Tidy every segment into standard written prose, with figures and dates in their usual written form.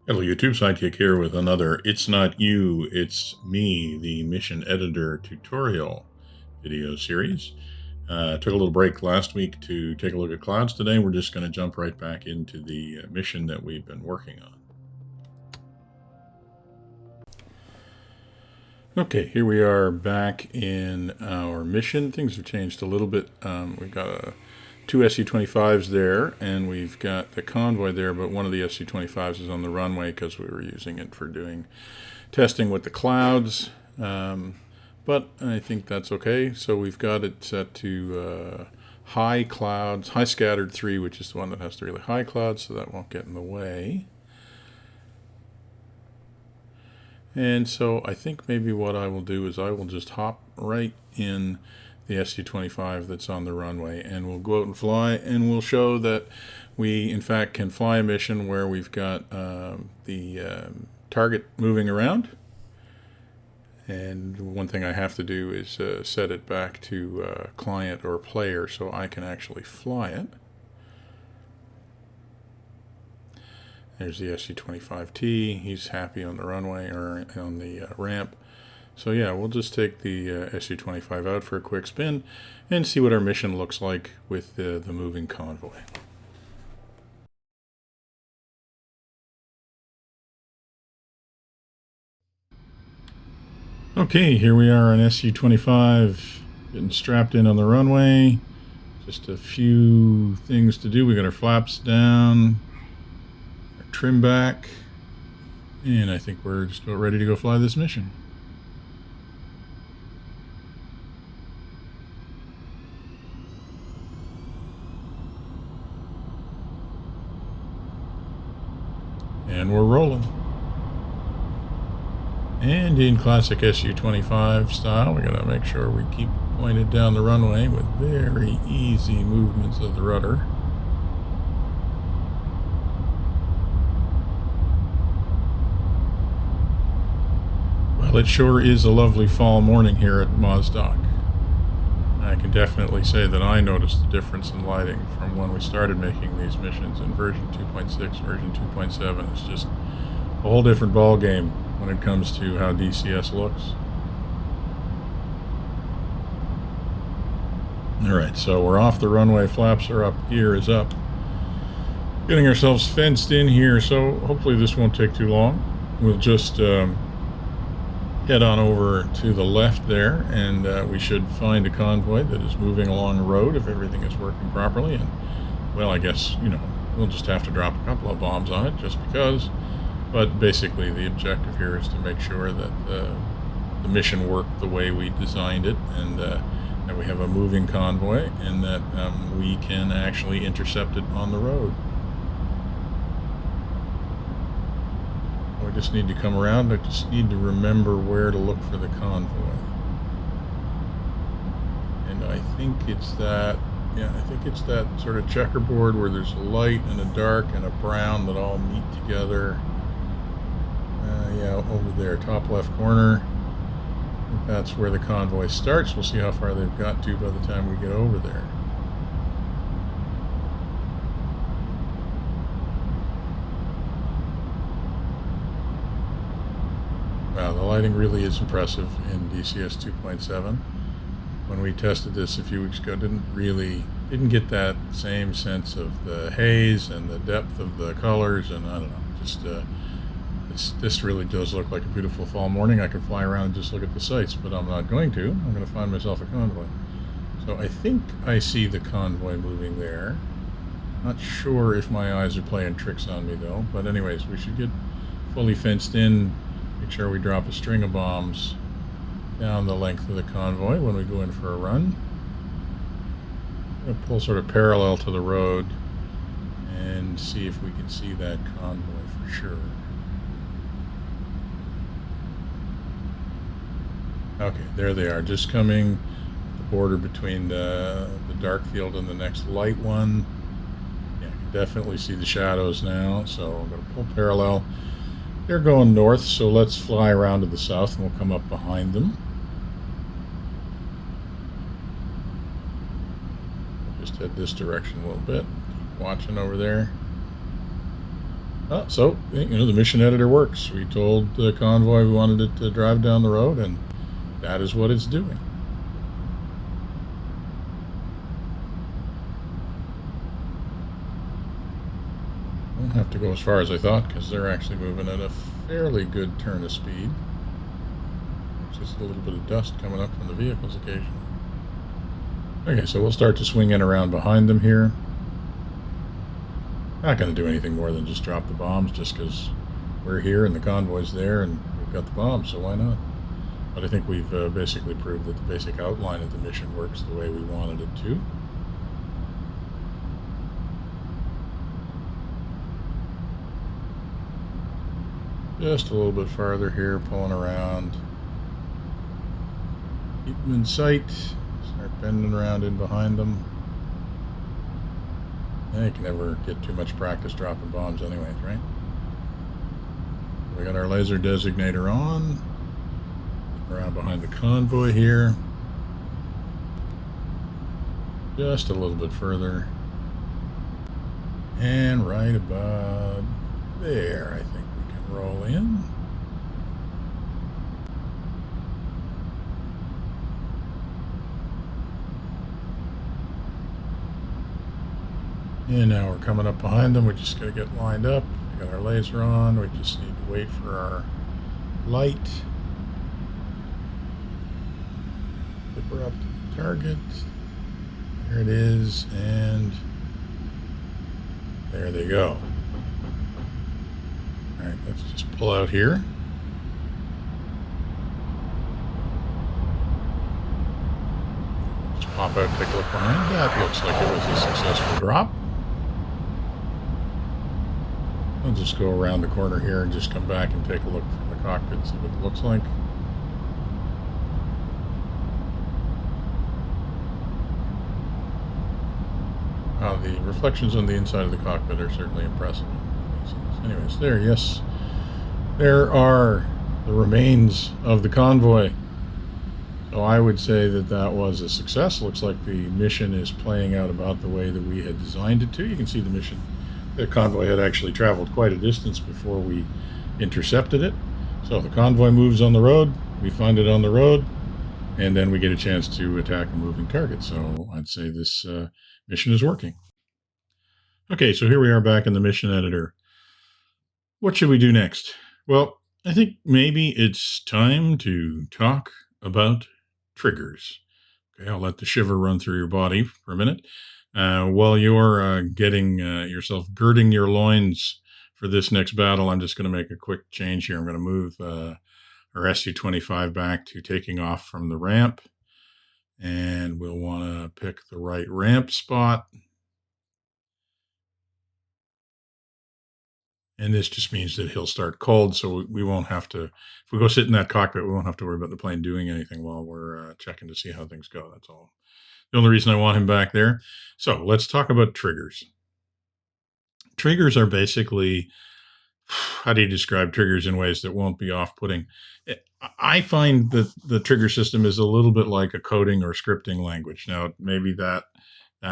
Hello YouTube, Sidekick here with another It's Not You, It's Me, the Mission Editor tutorial video series. Took a little break last week to take a look at clouds. Today we're just going to jump right back into the mission that we've been working on. Okay, here we are back in our mission. Things have changed a little bit. We've got two SU-25s there, and we've got the convoy there, but one of the SU-25s is on the runway because we were using it for doing testing with the clouds. But I think that's okay. So we've got it set to high clouds, high scattered 3, which is the one that has the really high clouds, so that won't get in the way. And so I think maybe what I will do is I will just hop right in the SU-25 that's on the runway, and we'll go out and fly, and we'll show that we in fact can fly a mission where we've got the target moving around. And one thing I have to do is set it back to client or player so I can actually fly it. There's the SU-25T. He's happy on the runway or on the ramp. So yeah, we'll just take the SU-25 out for a quick spin and see what our mission looks like with the moving convoy. Okay, here we are on SU-25, getting strapped in on the runway. Just a few things to do. We got our flaps down, our trim back, and I think we're just about ready to go fly this mission. And we're rolling. And in classic SU-25 style, we gotta make sure we keep pointed down the runway with very easy movements of the rudder. Well, it sure is a lovely fall morning here at Mozdok. I can definitely say that I noticed the difference in lighting from when we started making these missions in version 2.6, version 2.7. It's just a whole different ball game when it comes to how DCS looks. Alright, so we're off the runway, flaps are up, gear is up. Getting ourselves fenced in here, so hopefully this won't take too long. We'll just head on over to the left there, and we should find a convoy that is moving along the road if everything is working properly. And, well, I guess, we'll just have to drop a couple of bombs on it just because. But basically the objective here is to make sure that the mission worked the way we designed it, and that we have a moving convoy, and that we can actually intercept it on the road. We just need to come around. I just need to remember where to look for the convoy. And I think it's that, I think it's that sort of checkerboard where there's a light and a dark and a brown that all meet together. Yeah, over there, top left corner. I think that's where the convoy starts. We'll see how far they've got to by the time we get over there. Wow, the lighting really is impressive in DCS 2.7. When we tested this a few weeks ago, didn't get that same sense of the haze and the depth of the colors, and I don't know, just this really does look like a beautiful fall morning. I could fly around and just look at the sights, but I'm not going to. I'm going to find myself a convoy. So I think I see the convoy moving there. Not sure if my eyes are playing tricks on me though, but anyways, we should get fully fenced in. Make sure we drop a string of bombs down the length of the convoy when we go in for a run. I'm going to pull sort of parallel to the road and see if we can see that convoy for sure. Okay, there they are, just coming the border between the dark field and the next light one. Yeah, I can definitely see the shadows now, so I'm going to pull parallel. They're going north, so let's fly around to the south and we'll come up behind them. We'll just head this direction a little bit. Keep watching over there. So, the mission editor works. We told the convoy we wanted it to drive down the road, and that is what it's doing. Won't have to go as far as I thought because they're actually moving at a fairly good turn of speed. Just a little bit of dust coming up from the vehicles occasionally. Okay, so we'll start to swing in around behind them here. Not going to do anything more than just drop the bombs just because we're here and the convoy's there and we've got the bombs, so why not? But I think we've basically proved that the basic outline of the mission works the way we wanted it to. Just a little bit farther here, pulling around. Keep them in sight. Start bending around in behind them. You can never get too much practice dropping bombs anyways, right? We got our laser designator on. Around behind the convoy here. Just a little bit further. And right about there, I think we can roll in. And now we're coming up behind them. We just got to get lined up. We got our laser on. We just need to wait for our light. Flip her up to the target. There it is. And there they go. All right, let's just pull out here. Just pop out, take a look behind. That looks like it was a successful drop. I'll just go around the corner here and just come back and take a look from the cockpit, see what it looks like. The reflections on the inside of the cockpit are certainly impressive. Anyways, there are the remains of the convoy. So I would say that that was a success. Looks like the mission is playing out about the way that we had designed it to. You can see the convoy had actually traveled quite a distance before we intercepted it. So the convoy moves on the road, we find it on the road, and then we get a chance to attack a moving target. So I'd say this mission is working. Okay, so here we are back in the mission editor. What should we do next? Well, I think maybe it's time to talk about triggers. Okay, I'll let the shiver run through your body for a minute. While you're getting girding your loins for this next battle, I'm just going to make a quick change here. I'm going to move our Su-25 back to taking off from the ramp. And we'll want to pick the right ramp spot. And this just means that he'll start cold, so we won't have to, if we go sit in that cockpit, we won't have to worry about the plane doing anything while we're checking to see how things go. That's all. The only reason I want him back there. So let's talk about triggers. Triggers are basically, how do you describe triggers in ways that won't be off-putting? I find that the trigger system is a little bit like a coding or scripting language. Now, maybe that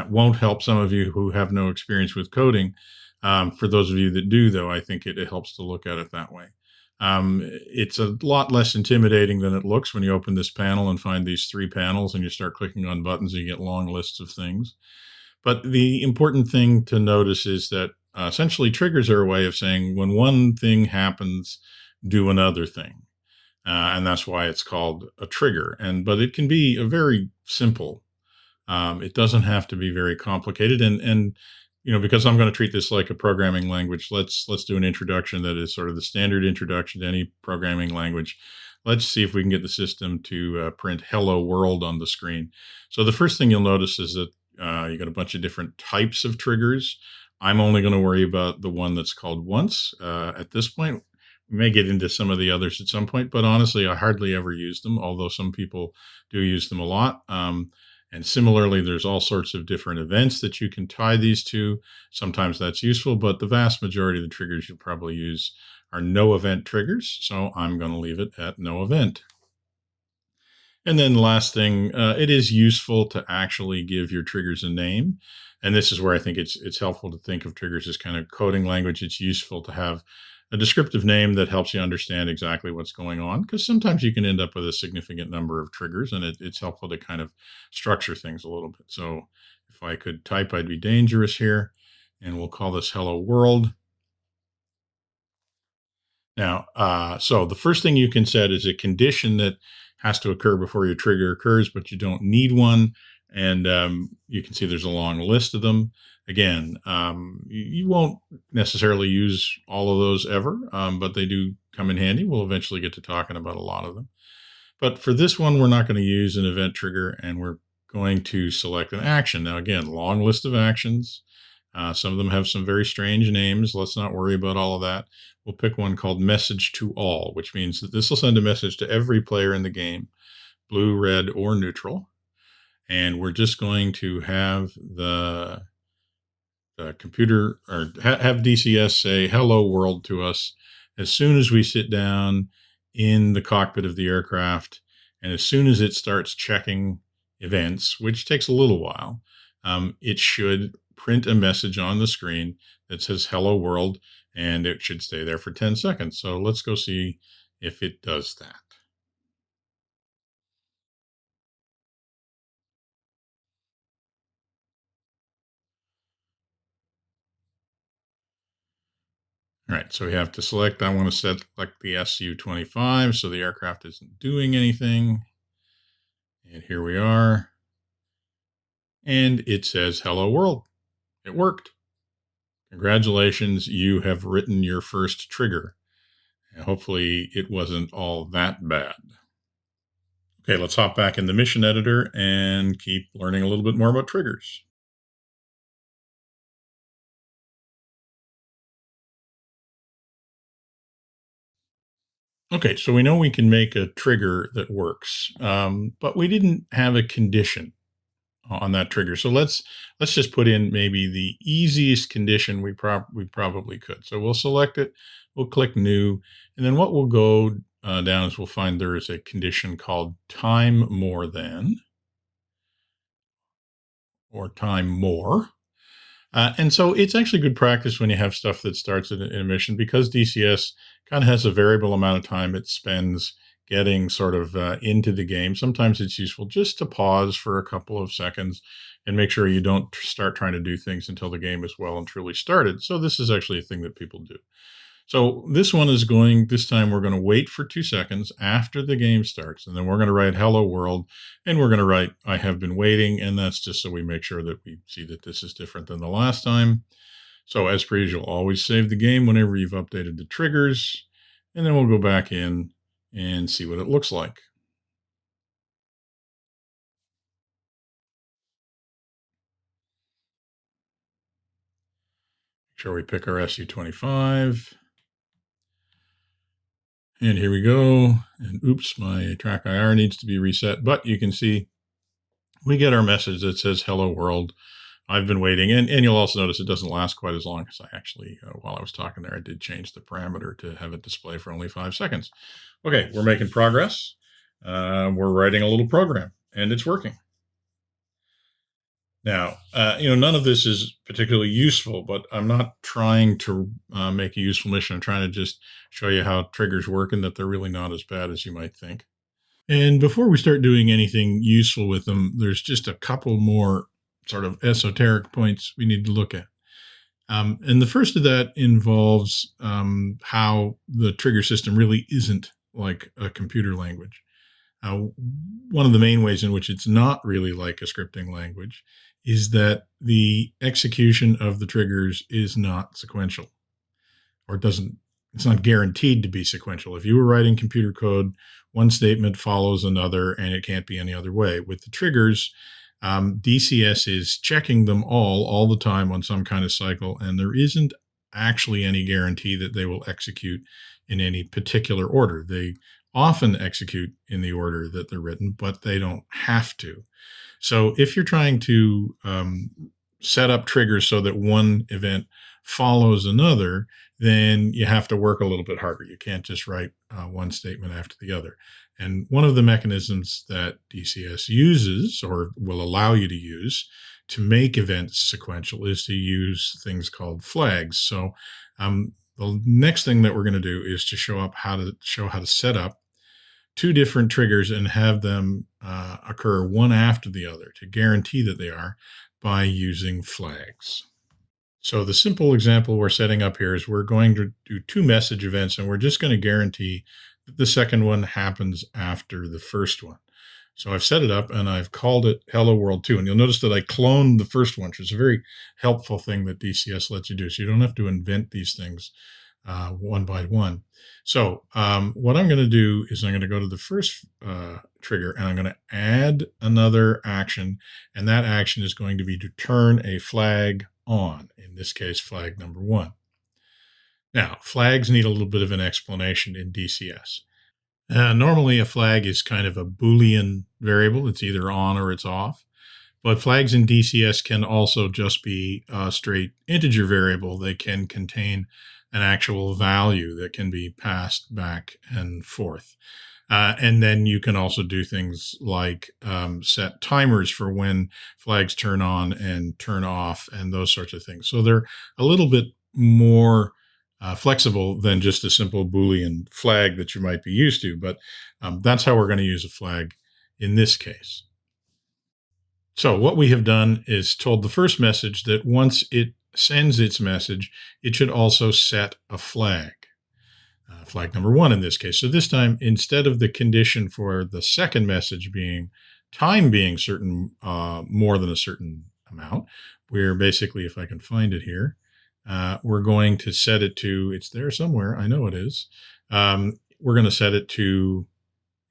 won't help some of you who have no experience with coding. For those of you that do, though, I think it helps to look at it that way. It's a lot less intimidating than it looks when you open this panel and find these 3 panels and you start clicking on buttons and you get long lists of things. But the important thing to notice is that essentially triggers are a way of saying when one thing happens, do another thing. And that's why it's called a trigger. But it can be a very simple. It doesn't have to be very complicated. And because I'm going to treat this like a programming language, let's do an introduction that is sort of the standard introduction to any programming language. Let's see if we can get the system to print "Hello World" on the screen. So the first thing you'll notice is that you got a bunch of different types of triggers. I'm only going to worry about the one that's called once at this point. We may get into some of the others at some point, but honestly, I hardly ever use them, although some people do use them a lot. And similarly, there's all sorts of different events that you can tie these to. Sometimes that's useful, but the vast majority of the triggers you'll probably use are no event triggers. So I'm going to leave it at no event. And then the last thing, it is useful to actually give your triggers a name. And this is where I think it's helpful to think of triggers as kind of coding language. It's useful to have a descriptive name that helps you understand exactly what's going on, because sometimes you can end up with a significant number of triggers, and it's helpful to kind of structure things a little bit. So if I could type, I'd be dangerous here, and we'll call this hello world. Now, so the first thing you can set is a condition that has to occur before your trigger occurs, but you don't need one. And you can see there's a long list of them. Again, you won't necessarily use all of those ever, but they do come in handy. We'll eventually get to talking about a lot of them. But for this one, we're not going to use an event trigger, and we're going to select an action. Now, again, long list of actions. Some of them have some very strange names. Let's not worry about all of that. We'll pick one called message to all, which means that this will send a message to every player in the game, blue, red, or neutral. And we're just going to have the computer, or have DCS say hello world to us as soon as we sit down in the cockpit of the aircraft. And as soon as it starts checking events, which takes a little while, it should print a message on the screen that says hello world, and it should stay there for 10 seconds. So let's go see if it does that. All right, so we have to select, I want to set like the SU-25 so the aircraft isn't doing anything. And here we are. And it says hello world. It worked. Congratulations, you have written your first trigger. And hopefully it wasn't all that bad. Okay, let's hop back in the mission editor and keep learning a little bit more about triggers. Okay, so we know we can make a trigger that works, but we didn't have a condition on that trigger. So let's just put in maybe the easiest condition we probably could. So we'll select it, we'll click new, and then what we'll go down is we'll find there is a condition called time more than, or time more. And so it's actually good practice when you have stuff that starts in a mission, because DCS kind of has a variable amount of time it spends getting sort of into the game. Sometimes it's useful just to pause for a couple of seconds and make sure you don't start trying to do things until the game is well and truly started. So this is actually a thing that people do. So this time we're going to wait for 2 seconds after the game starts, and then we're going to write hello world, and we're going to write I have been waiting, and that's just so we make sure that we see that this is different than the last time. So as per usual, always save the game whenever you've updated the triggers, and then we'll go back in and see what it looks like. Make sure we pick our SU-25. And here we go. And oops, my track IR needs to be reset, but you can see we get our message that says hello world. I've been waiting. And you'll also notice it doesn't last quite as long, because I actually, while I was talking there, I did change the parameter to have it display for only 5 seconds. Okay, we're making progress. We're writing a little program, and it's working. Now, none of this is particularly useful, but I'm not trying to make a useful mission. I'm trying to just show you how triggers work and that they're really not as bad as you might think. And before we start doing anything useful with them, there's just a couple more sort of esoteric points we need to look at. And the first of that involves how the trigger system really isn't like a computer language. One of the main ways in which it's not really like a scripting language is that the execution of the triggers is not sequential, or it's not guaranteed to be sequential. If you were writing computer code, one statement follows another, and it can't be any other way. With the triggers, DCS is checking them all the time on some kind of cycle, and there isn't actually any guarantee that they will execute in any particular order. They often execute in the order that they're written, but they don't have to. So if you're trying to set up triggers so that one event follows another, then you have to work a little bit harder. You can't just write one statement after the other. And one of the mechanisms that DCS uses, or will allow you to use, to make events sequential is to use things called flags. So the next thing that we're going to do is to show how to set up two different triggers and have them occur one after the other to guarantee that they are by using flags. So the simple example we're setting up here is we're going to do two message events, and we're just going to guarantee that the second one happens after the first one. So I've set it up and I've called it Hello World 2. And you'll notice that I cloned the first one, which is a very helpful thing that DCS lets you do. So you don't have to invent these things one by one. So what I'm going to do is I'm going to go to the first trigger and I'm going to add another action. And that action is going to be to turn a flag on, in this case, flag number 1. Now, flags need a little bit of an explanation in DCS. Normally, a flag is kind of a Boolean variable. It's either on or it's off. But flags in DCS can also just be a straight integer variable. They can contain an actual value that can be passed back and forth. And then you can also do things like set timers for when flags turn on and turn off and those sorts of things. So they're a little bit more flexible than just a simple Boolean flag that you might be used to. But that's how we're going to use a flag in this case. So what we have done is told the first message that once it sends its message, it should also set a flag. Flag number 1 in this case. So this time, instead of the condition for the second message being time being certain, more than a certain amount, we're basically, if I can find it here, we're going to set it to, it's there somewhere, I know it is. We're going to set it to,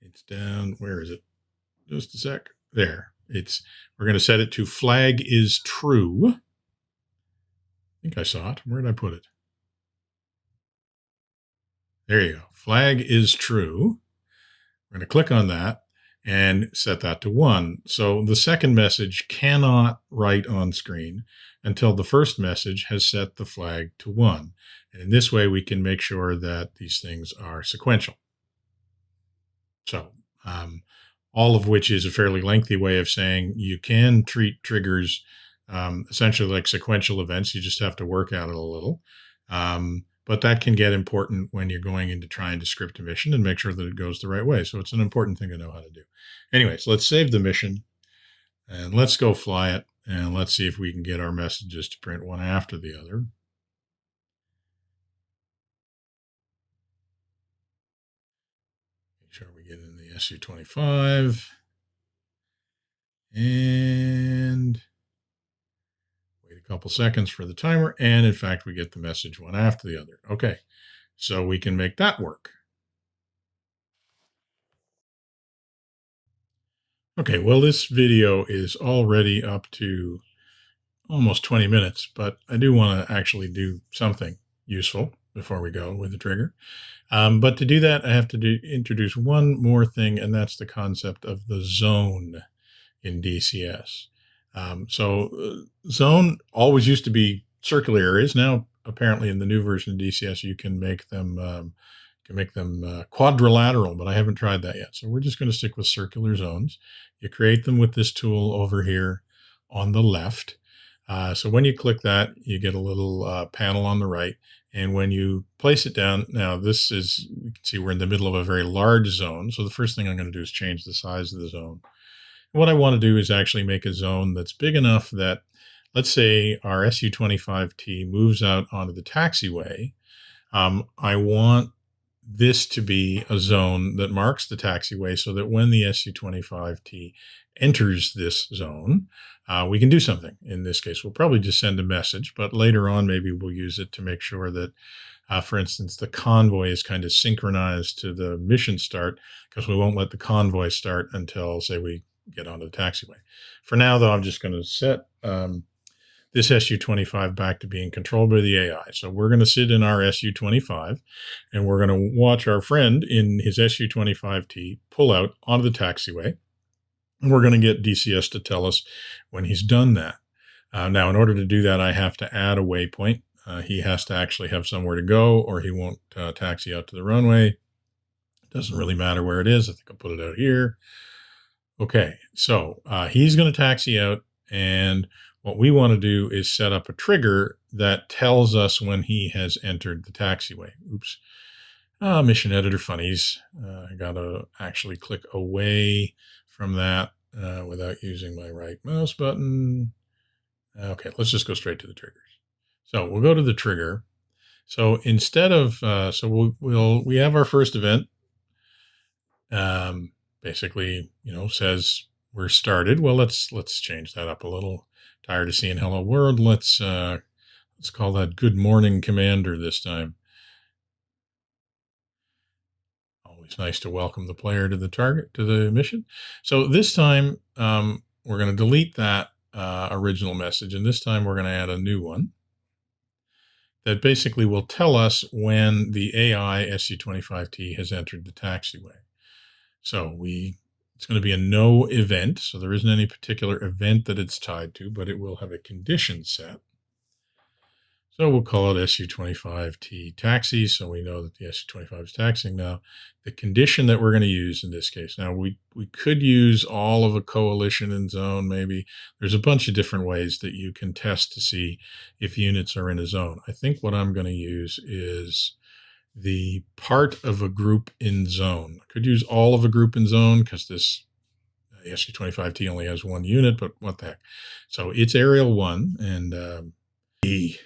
it's down, where is it? Just a sec. There. We're going to set it to flag is true. I think I saw it. Where did I put it? There you go. Flag is true. We're going to click on that and set that to 1. So the second message cannot write on screen until the first message has set the flag to 1. And in this way, we can make sure that these things are sequential. So all of which is a fairly lengthy way of saying you can treat triggers essentially like sequential events. You just have to work at it a little. But that can get important when you're going into trying to script a mission and make sure that it goes the right way. So it's an important thing to know how to do. Anyways, let's save the mission and let's go fly it. And let's see if we can get our messages to print one after the other. Make sure we get in the SU-25. And wait a couple seconds for the timer. And in fact, we get the message one after the other. Okay, so we can make that work. Okay, well, this video is already up to almost 20 minutes, but I do want to actually do something useful before we go with the trigger. But to do that, I have to introduce one more thing, and that's the concept of the zone in DCS. Zone always used to be circular areas. Now, apparently, in the new version of DCS, you can make them quadrilateral, but I haven't tried that yet. So we're just going to stick with circular zones. You create them with this tool over here on the left. So when you click that, you get a little panel on the right. And when you place it down, now you can see we're in the middle of a very large zone. So the first thing I'm going to do is change the size of the zone. And what I want to do is actually make a zone that's big enough that, let's say our SU-25T moves out onto the taxiway. I want this to be a zone that marks the taxiway so that when the SU-25T enters this zone, we can do something. In this case, we'll probably just send a message, but later on, maybe we'll use it to make sure that, for instance, the convoy is kind of synchronized to the mission start, because we won't let the convoy start until, say, we get onto the taxiway. For now, though, I'm just going to set this SU-25 back to being controlled by the AI. So we're going to sit in our SU-25, and we're going to watch our friend in his SU-25T pull out onto the taxiway. And we're going to get DCS to tell us when he's done that. Now, in order to do that, I have to add a waypoint. He has to actually have somewhere to go, or he won't taxi out to the runway. It doesn't really matter where it is. I think I'll put it out here. Okay, so he's going to taxi out, And what we want to do is set up a trigger that tells us when he has entered the taxiway. Oops. Mission editor funnies. I got to actually click away from that without using my right mouse button. Okay, let's just go straight to the triggers. So we'll go to the trigger. So instead of, we have our first event. Basically, says we're started. Well, let's change that up a little. Tired of seeing hello world. Let's call that good morning commander this time. Always nice to welcome the player to the mission. So this time we're going to delete that original message, and this time we're going to add a new one that basically will tell us when the AI SU-25T has entered the taxiway. So it's going to be a no event. So there isn't any particular event that it's tied to, but it will have a condition set. So we'll call it SU-25T taxi. So we know that the SU-25 is taxiing now. The condition that we're going to use in this case. Now we could use all of a coalition in zone. Maybe there's a bunch of different ways that you can test to see if units are in a zone. I think what I'm going to use is the part of a group in zone. I could use all of a group in zone because this SU-25T only has one unit, but what the heck. So it's aerial 1, and the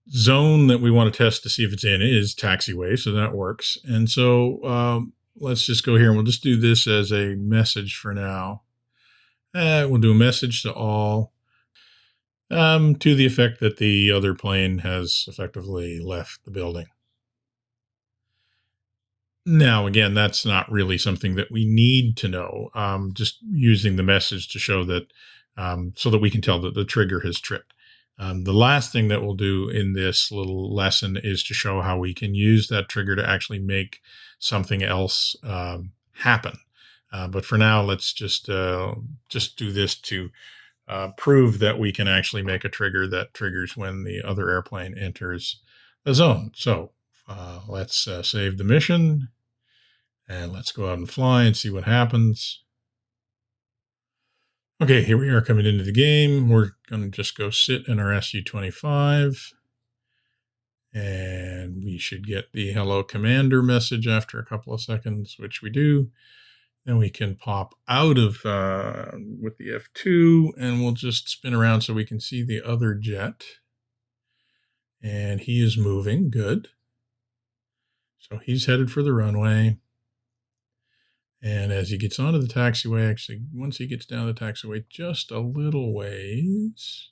zone that we want to test to see if it's in is taxiway, so that works. And so let's just go here and we'll just do this as a message for now. We'll do a message to all to the effect that the other plane has effectively left the building. Now, again, that's not really something that we need to know. Just using the message to show that, so that we can tell that the trigger has tripped. The last thing that we'll do in this little lesson is to show how we can use that trigger to actually make something else happen. But for now, let's just do this to prove that we can actually make a trigger that triggers when the other airplane enters a zone. So let's save the mission, and let's go out and fly and see what happens. Okay, here we are coming into the game. We're going to just go sit in our SU-25, and we should get the hello commander message after a couple of seconds, which we do. Then we can pop out of with the F2, and we'll just spin around so we can see the other jet. And he is moving, good. So he's headed for the runway. And as he gets onto the taxiway, actually, once he gets down the taxiway just a little ways,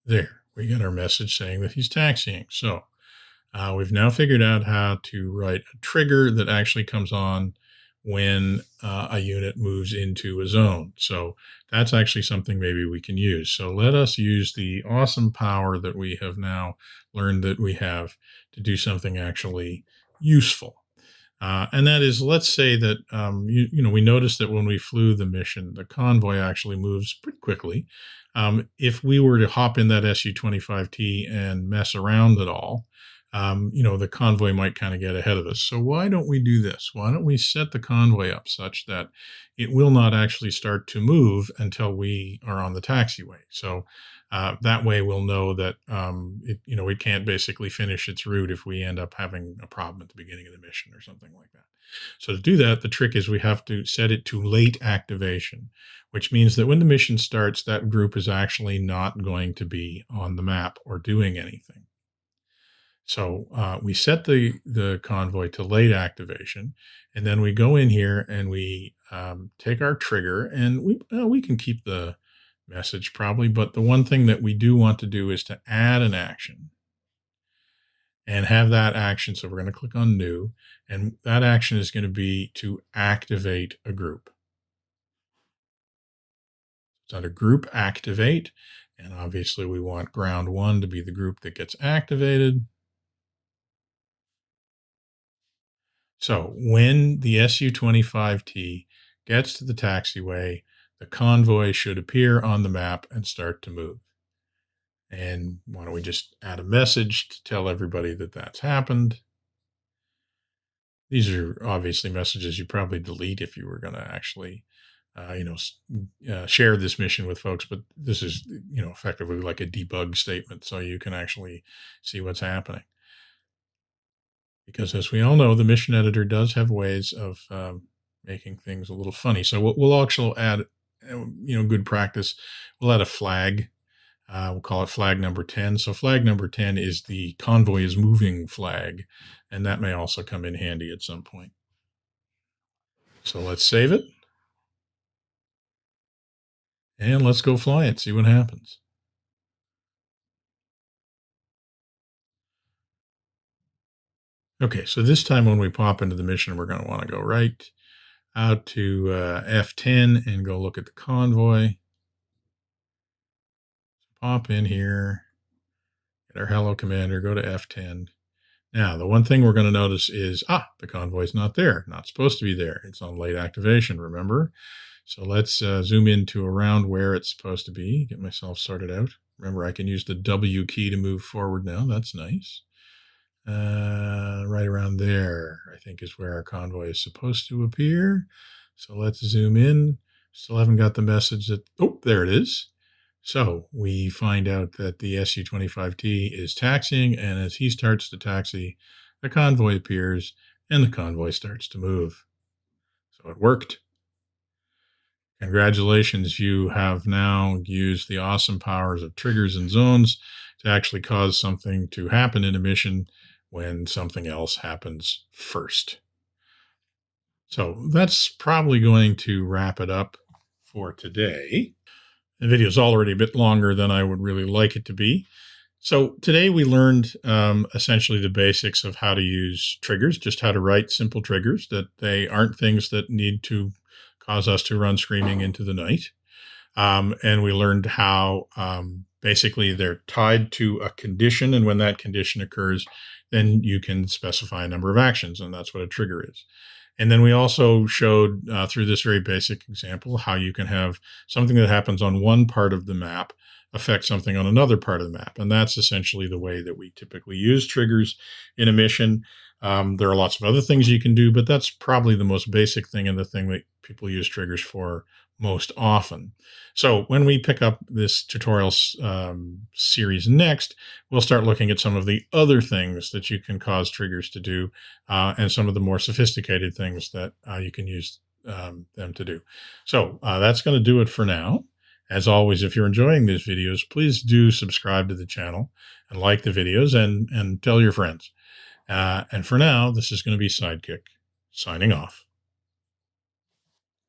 there, we get our message saying that he's taxiing. So we've now figured out how to write a trigger that actually comes on when a unit moves into a zone. So that's actually something maybe we can use. So let us use the awesome power that we have now learned that we have to do something actually useful. And that is, let's say that, we noticed that when we flew the mission, the convoy actually moves pretty quickly. If we were to hop in that SU-25T and mess around at all, the convoy might kind of get ahead of us. So why don't we do this? Why don't we set the convoy up such that it will not actually start to move until we are on the taxiway? So that way we'll know that it can't basically finish its route if we end up having a problem at the beginning of the mission or something like that. So to do that, the trick is we have to set it to late activation, which means that when the mission starts, that group is actually not going to be on the map or doing anything. So we set the convoy to late activation, and then we go in here and we take our trigger, and we can keep the message probably, but the one thing that we do want to do is to add an action and have that action. So we're going to click on new, and that action is going to be to activate a group. It's under group activate, and obviously we want ground 1 to be the group that gets activated. So when the SU-25T gets to the taxiway, the convoy should appear on the map and start to move. And why don't we just add a message to tell everybody that that's happened? These are obviously messages you probably delete if you were going to actually share this mission with folks. But this is, effectively like a debug statement, so you can actually see what's happening. Because as we all know, the mission editor does have ways of making things a little funny. So we'll also add, good practice. We'll add a flag. We'll call it flag number 10. So flag number 10 is the convoy is moving flag, and that may also come in handy at some point. So let's save it. And let's go fly it, see what happens. Okay, so this time when we pop into the mission, we're going to want to go right out to F10 and go look at the convoy. Pop in here, get our hello commander, go to F10. Now, the one thing we're going to notice is, the convoy's not there. Not supposed to be there. It's on late activation, remember? So let's zoom into around where it's supposed to be, get myself sorted out. Remember, I can use the W key to move forward now. That's nice. Right around there, I think, is where our convoy is supposed to appear. So let's zoom in. Still haven't got the message that, there it is. So we find out that the Su-25T is taxiing, and as he starts to taxi, the convoy appears, and the convoy starts to move. So it worked. Congratulations, you have now used the awesome powers of triggers and zones to actually cause something to happen in a mission when something else happens first. So that's probably going to wrap it up for today. The video is already a bit longer than I would really like it to be. So today we learned essentially the basics of how to use triggers, just how to write simple triggers, that they aren't things that need to cause us to run screaming into the night. And we learned how basically they're tied to a condition, and when that condition occurs, then you can specify a number of actions, and that's what a trigger is. And then we also showed through this very basic example how you can have something that happens on one part of the map affect something on another part of the map. And that's essentially the way that we typically use triggers in a mission. There are lots of other things you can do, but that's probably the most basic thing and the thing that people use triggers for most often. So when we pick up this tutorial series next, we'll start looking at some of the other things that you can cause triggers to do, and some of the more sophisticated things that you can use them to do. So that's going to do it for now. As always, if you're enjoying these videos, please do subscribe to the channel and like the videos, and tell your friends. And for now, this is going to be Sidekick, signing off.